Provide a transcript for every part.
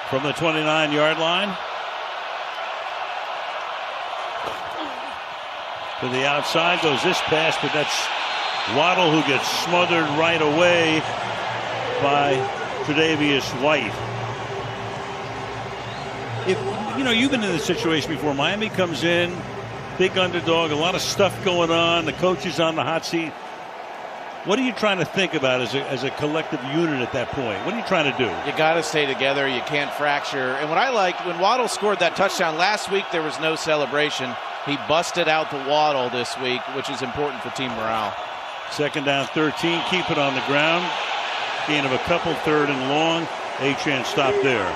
from the 29-yard line. To the outside goes this pass, but that's Waddle who gets smothered right away by Tre'Davious White. You've been in this situation before. Miami comes in, big underdog, a lot of stuff going on. The coach is on the hot seat. What are you trying to think about as a collective unit at that point? What are you trying to do? You got to stay together. You can't fracture. And what I liked, when Waddle scored that touchdown last week, there was no celebration. He busted out the Waddle this week, which is important for team morale. Second down, 13. Keep it on the ground. Gain of a couple, third and long. A-Chan stop there.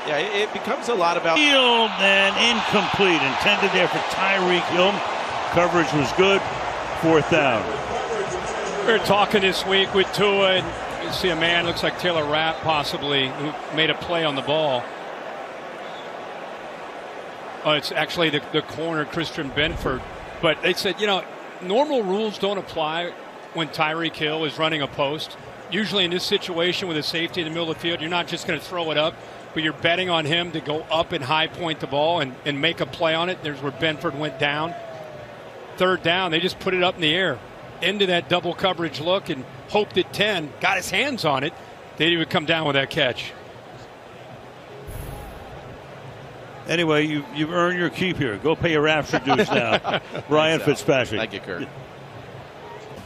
Yeah, it becomes a lot about field and incomplete. Intended there for Tyreek Hill. Coverage was good. Fourth down. We were talking this week with Tua, and you see a man, looks like Taylor Rapp possibly, who made a play on the ball. Oh, it's actually the corner, Christian Benford. But they said, normal rules don't apply when Tyreek Hill is running a post. Usually in this situation with a safety in the middle of the field, you're not just going to throw it up, but you're betting on him to go up and high point the ball and make a play on it. There's where Benford went down. Third down, they just put it up in the air into that double coverage look and hoped that 10 got his hands on it. Then he would come down with that catch. Anyway, you've earned your keep here. Go pay your rapture dues now. Ryan Fitzpatrick. Thank you, Kurt.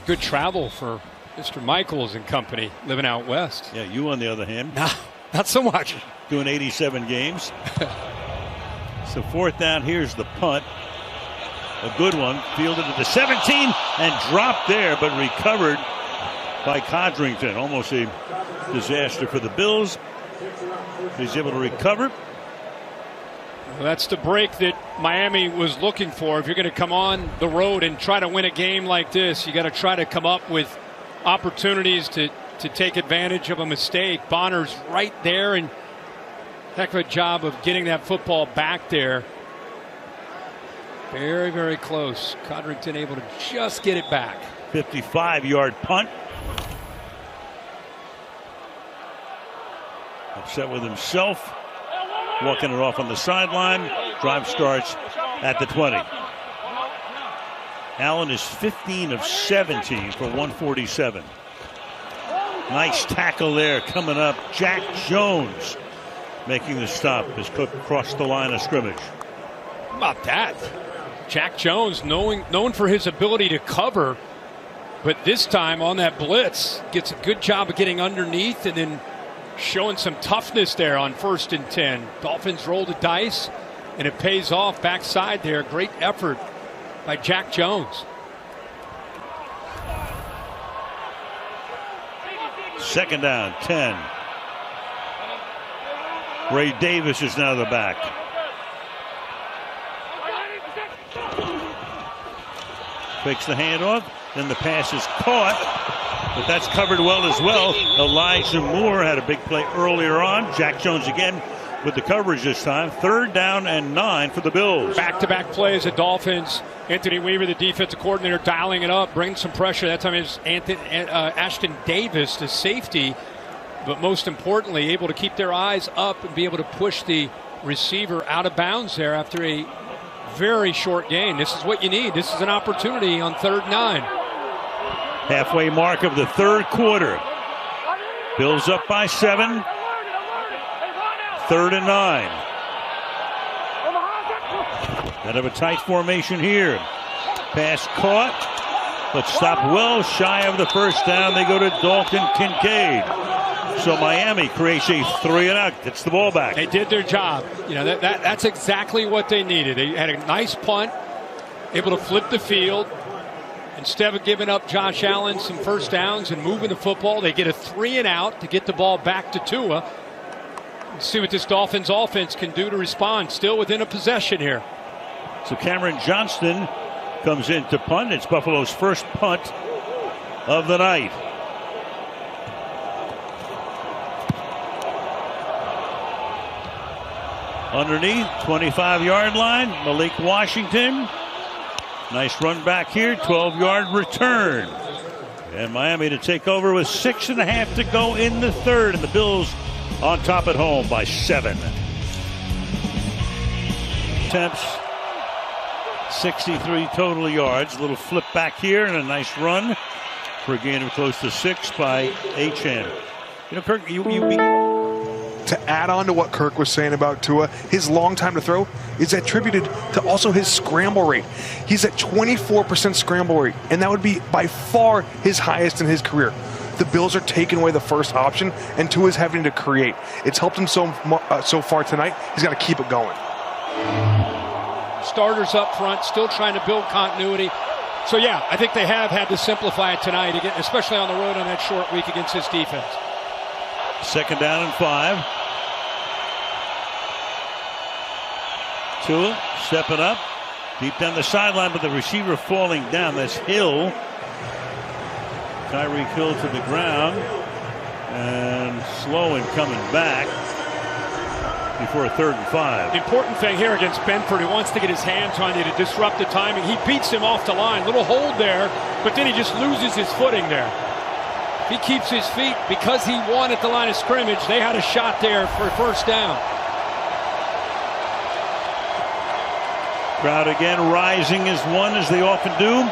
Good travel for Mr. Michaels and company living out west. Yeah, you on the other hand. No, not so much. Doing 87 games. So fourth down, here's the punt. A good one. Fielded at the 17 and dropped there, but recovered by Codrington. Almost a disaster for the Bills. He's able to recover. Well, that's the break that Miami was looking for. If you're going to come on the road and try to win a game like this, you got to try to come up with opportunities to take advantage of a mistake. Bonner's right there, and heck of a job of getting that football back there. Very, very close. Codrington able to just get it back. 55-yard punt. Upset with himself. Walking it off on the sideline. Drive starts at the 20. Allen is 15 of 17 for 147. Nice tackle there coming up. Jack Jones making the stop as Cook crossed the line of scrimmage. How about that? Jack Jones, known for his ability to cover, but this time on that blitz, gets a good job of getting underneath and then showing some toughness there on 1st and 10. Dolphins roll the dice, and it pays off backside there. Great effort by Jack Jones. Second down, 10. Ray Davis is now the back. Fakes the handoff, then the pass is caught, but that's covered well as well. Elijah Moore had a big play earlier on. Jack Jones again with the coverage this time. Third down and 9 for the Bills. Back-to-back plays at Dolphins. Anthony Weaver, the defensive coordinator, dialing it up, bringing some pressure. That time is Ashton Davis, the safety, but most importantly, able to keep their eyes up and be able to push the receiver out of bounds there after a very short gain. This is what you need. This is an opportunity on 3rd and 9. Halfway mark of the third quarter. Bills up by 7. 3rd and 9. Out of a tight formation here. Pass caught, but stopped well shy of the first down. They go to Dalton Kincaid. So Miami creates a 3-and-out, gets the ball back. They did their job. That's exactly what they needed. They had a nice punt, able to flip the field. Instead of giving up Josh Allen some first downs and moving the football, they get a 3-and-out to get the ball back to Tua. Let's see what this Dolphins offense can do to respond. Still within a possession here. So Cameron Johnston comes in to punt. It's Buffalo's first punt of the night. Underneath, 25-yard line, Malik Washington. Nice run back here, 12-yard return. And Miami to take over with 6.5 to go in the third. And the Bills on top at home by 7. Attempts, 63 total yards. A little flip back here and a nice run for a gain of close to 6 by Achane. You know, Kirk, To add on to what Kirk was saying about Tua, his long time to throw is attributed to also his scramble rate. He's at 24% scramble rate, and that would be by far his highest in his career. The Bills are taking away the first option, and Tua's having to create. It's helped him so far tonight. He's got to keep it going. Starters up front, still trying to build continuity. So, yeah, I think they have had to simplify it tonight, again, especially on the road on that short week against this defense. 2nd down and 5. Tua stepping up, deep down the sideline, but the receiver falling down. That's Hill. Tyreek Hill to the ground, and slow in coming back before a 3rd and 5. The important thing here against Benford, he wants to get his hands on you to disrupt the timing. He beats him off the line. Little hold there, but then he just loses his footing there. He keeps his feet because he won at the line of scrimmage. They had a shot there for 1st down. Crowd again rising as one, as they often do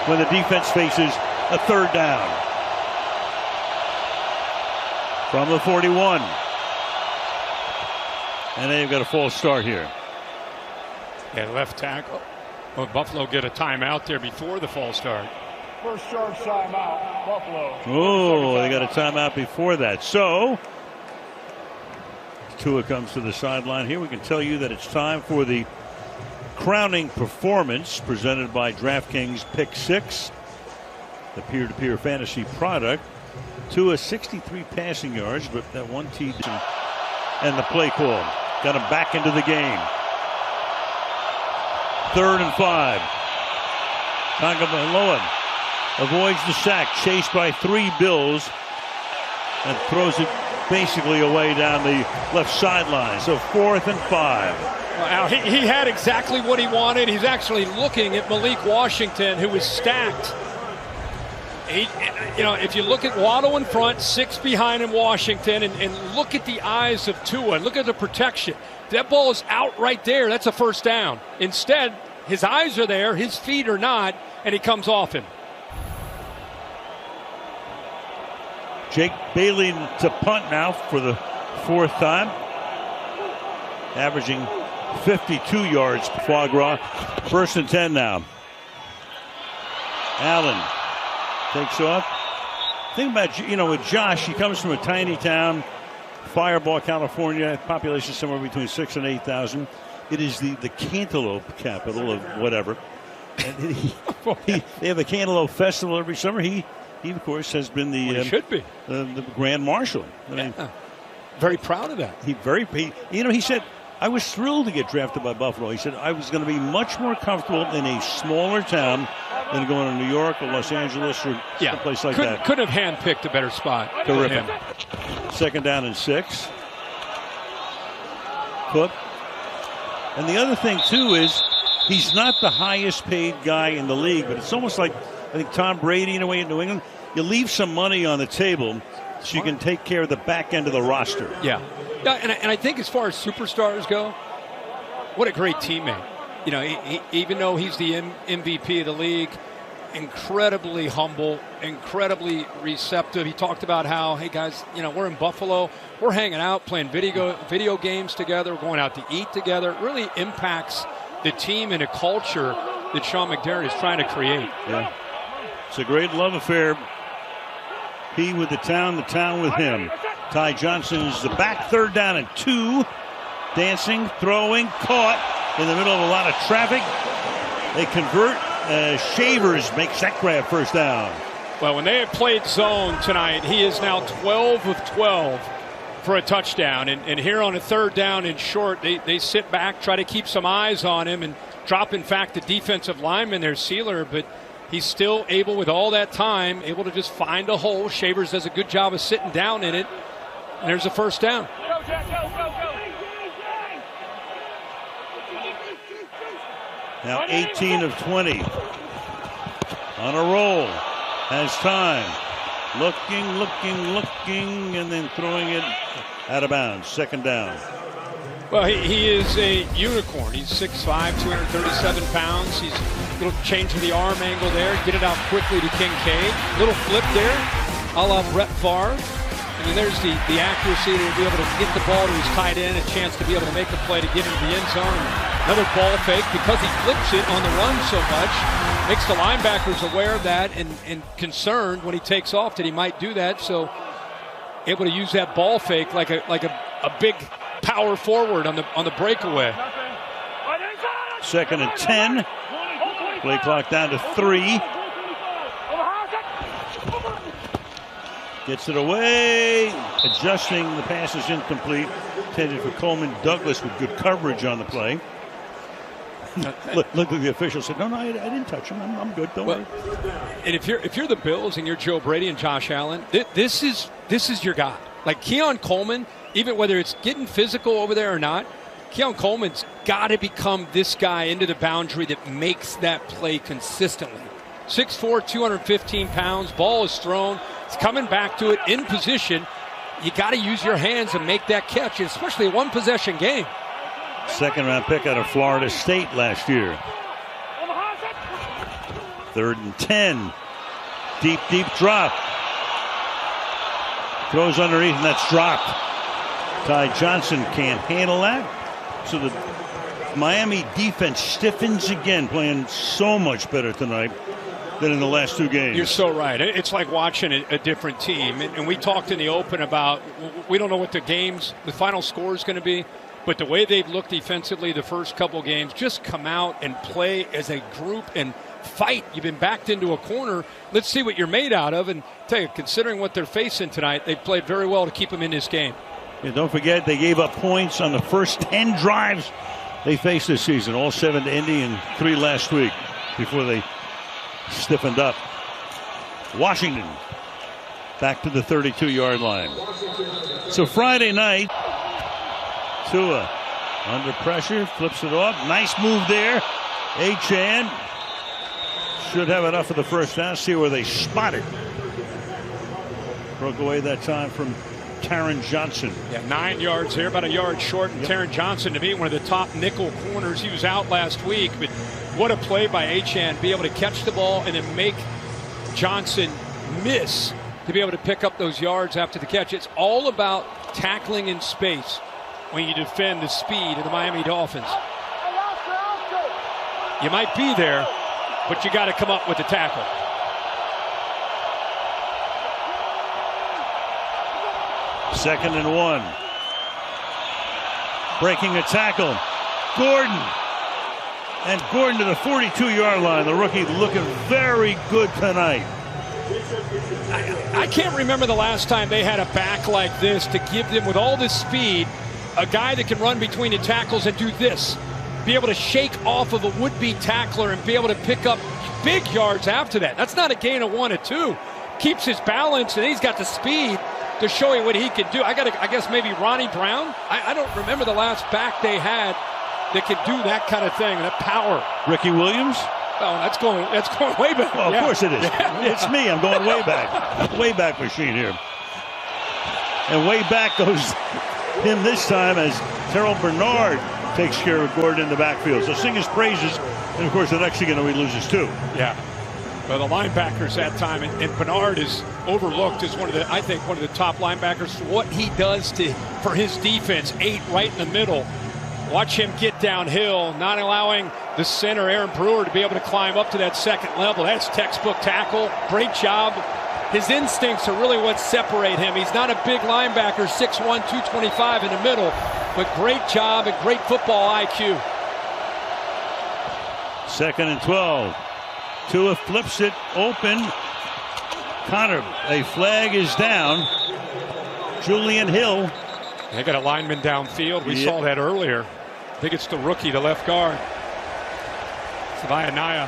when the defense faces a 3rd down. From the 41. And they've got a false start here. Yeah, left tackle. Well, Buffalo get a timeout there before the false start. First charge timeout, Buffalo. Oh, they got a timeout before that. So, Tua comes to the sideline here. We can tell you that it's time for the crowning performance presented by DraftKings Pick 6, the peer-to-peer fantasy product. Tua 63 passing yards, but that one TD and the play call got him back into the game. 3rd and 5. Tagovailoa avoids the sack, chased by 3 Bills, and throws it basically away down the left sideline. So 4th and 5. Well, he had exactly what he wanted. He's actually looking at Malik Washington, who was stacked. If you look at Waddle in front, 6 behind him, Washington, and look at the eyes of Tua, look at the protection. That ball is out right there. That's a 1st down. Instead, his eyes are there, his feet are not, and he comes off him. Jake Bailey to punt now for the 4th time, averaging 52 yards. Foie gras. 1st and 10 now. Allen takes off. Think about, with Josh, he comes from a tiny town, Fireball, California, population somewhere between 6,000 and 8,000. It is the cantaloupe capital of whatever. And they have a cantaloupe festival every summer. He of course has been the Grand Marshal. I mean, very proud of that. He said, I was thrilled to get drafted by Buffalo. He said I was going to be much more comfortable in a smaller town than going to New York or Los Angeles or someplace like that. Couldn't have handpicked a better spot. Terrific. 2nd down and 6. Cook. And the other thing, too, is he's not the highest paid guy in the league, but it's almost like, I think, Tom Brady, in a way, in New England. You leave some money on the table so you can take care of the back end of the roster. Yeah, and I think as far as superstars go, what a great teammate. He, even though he's the MVP of the league, incredibly humble, incredibly receptive. He talked about how, hey guys, we're in Buffalo, we're hanging out, playing video games together, we're going out to eat together. It really impacts the team and a culture that Sean McDermott is trying to create. Yeah, it's a great love affair. He with the town with him. Ty Johnson is the back, 3rd down and 2. Dancing, throwing, caught in the middle of a lot of traffic. They convert. Shavers makes that grab, 1st down. Well, when they have played zone tonight, he is now 12 of 12 for a touchdown. And here on a 3rd down and short, they sit back, try to keep some eyes on him, and drop, in fact, the defensive lineman there, Sealer, but he's still able, with all that time, able to just find a hole. Shavers does a good job of sitting down in it. And there's a 1st down. Now 18 of 20. On a roll. Has time. Looking, and then throwing it out of bounds. Second down. Well, he is a unicorn. He's 6'5", 237 pounds. He's a little change of the arm angle there. Get it out quickly to Kincaid. Little flip there, a la Brett Favre. And then there's the accuracy to be able to get the ball to his tight end, a chance to be able to make a play to get into the end zone. Another ball fake because he flips it on the run so much. Makes the linebackers aware of that and concerned when he takes off that he might do that. So able to use that ball fake like a big power forward on the breakaway. 2nd and 10. Play clock down to 3. Gets it away. Adjusting. The pass is incomplete. Intended for Coleman Douglas with good coverage on the play. Look at the official said, no, I didn't touch him. I'm good. Don't worry. And if you're the Bills and you're Joe Brady and Josh Allen, this is your guy. Like Keon Coleman, even whether it's getting physical over there or not, Keon Coleman's got to become this guy into the boundary that makes that play consistently. 6'4", 215 pounds. Ball is thrown. It's coming back to it in position. You got to use your hands and make that catch, especially a one-possession game. 2nd round pick out of Florida State last year. 3rd and 10. Deep drop. Throws underneath, and that's dropped. Ty Johnson can't handle that. So the Miami defense stiffens again, playing so much better tonight than in the last 2 games. You're so right. It's like watching a different team. And we talked in the open about we don't know what the final score is going to be. But the way they've looked defensively the first couple games, just come out and play as a group and fight. You've been backed into a corner. Let's see what you're made out of. And tell you, considering what they're facing tonight, they've played very well to keep them in this game. Yeah, don't forget, they gave up points on the first 10 drives they faced this season. All 7 to Indy and 3 last week before they stiffened up. Washington back to the 32-yard line. So Friday night, Tua under pressure, flips it off. Nice move there. Achane should have enough for the first down. See where they spot it. Broke away that time from Taron Johnson. Yeah, 9 yards there, about a yard short. And Taron Johnson, to me, one of the top nickel corners. He was out last week, but what a play by Achane. Be able to catch the ball and then make Johnson miss to be able to pick up those yards after the catch. It's all about tackling in space when you defend the speed of the Miami Dolphins. You might be there, but you got to come up with the tackle. Second and 1. Breaking a tackle. Gordon. And Gordon to the 42-yard line. The rookie looking very good tonight. I can't remember the last time they had a back like this to give them, with all this speed, a guy that can run between the tackles and do this. Be able to shake off of a would-be tackler and be able to pick up big yards after that. That's not a gain of 1 or 2. Keeps his balance, and he's got the speed to show you what he can do. I guess maybe Ronnie Brown. I don't remember the last back they had that could do that kind of thing, that power. Ricky Williams? Oh, that's going way back. Well, of yeah. course it is. Yeah. It's me. I'm going way back. Way back machine here. And way back goes him this time as Terrell Bernard takes care of Gordon in the backfield. So sing his praises. And, of course, the next thing you know, he loses 2. Yeah. Well, the linebackers that time, and Bernard is overlooked as one of the top linebackers for what he does for his defense. 8 right in the middle. Watch him get downhill, not allowing the center, Aaron Brewer, to be able to climb up to that second level. That's textbook tackle. Great job. His instincts are really what separate him. He's not a big linebacker, 6'1", 225 in the middle, but great job and great football IQ. 2nd and 12. Tua flips it open. Connor, a flag is down. Julian Hill. They got a lineman downfield. We saw that earlier. I think it's the rookie, the left guard. Savia Naya.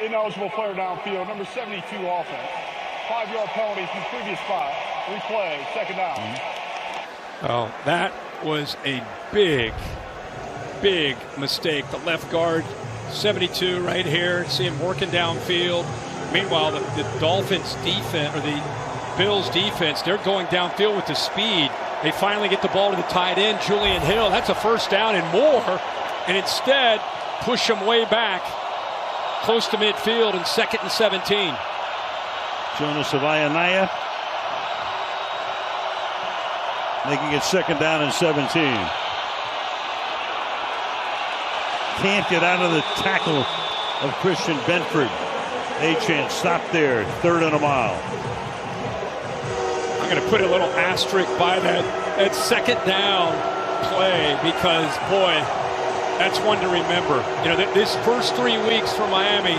Ineligible player downfield, number 72 offense. 5-yard penalty from previous spot. Replay, 2nd down. Oh, that was a big mistake. The left guard 72 right here. See him working downfield. Meanwhile, the Dolphins defense, or the Bills defense, they're going downfield with the speed. They finally get the ball to the tight end, Julian Hill. That's a first down and more. And instead, push them way back, close to midfield, and 2nd and 17. Jonas Avayanaya making it 2nd down and 17. Can't get out of the tackle of Christian Benford. A-Chan stopped there, 3rd and a mile. I'm going to put a little asterisk by that 2nd down play because, boy, that's one to remember. You know, this first 3 weeks for Miami,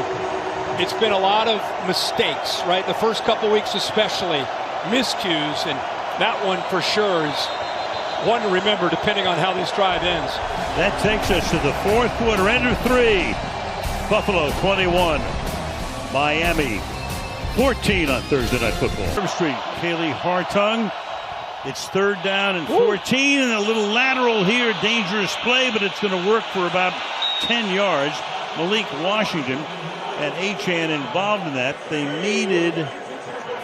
it's been a lot of mistakes, right? The first couple weeks especially, miscues, and that one for sure is one to remember depending on how this drive ends. That takes us to the 4th quarter, ender 3. Buffalo 21, Miami 14 on Thursday Night Football. Street, Kaylee Hartung. It's 3rd down and 14, and a little lateral here, dangerous play, but it's going to work for about 10 yards. Malik Washington and A-Chan involved in that. They needed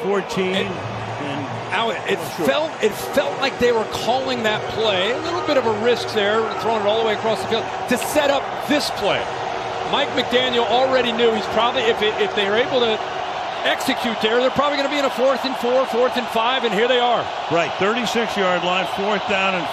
14. It felt like they were calling that play. A little bit of a risk there, throwing it all the way across the field to set up this play. Mike McDaniel already knew he's probably, if they are able to execute there, they're probably going to be in a 4th and 4, 4th and 5, and here they are. Right, 36-yard line, 4th down and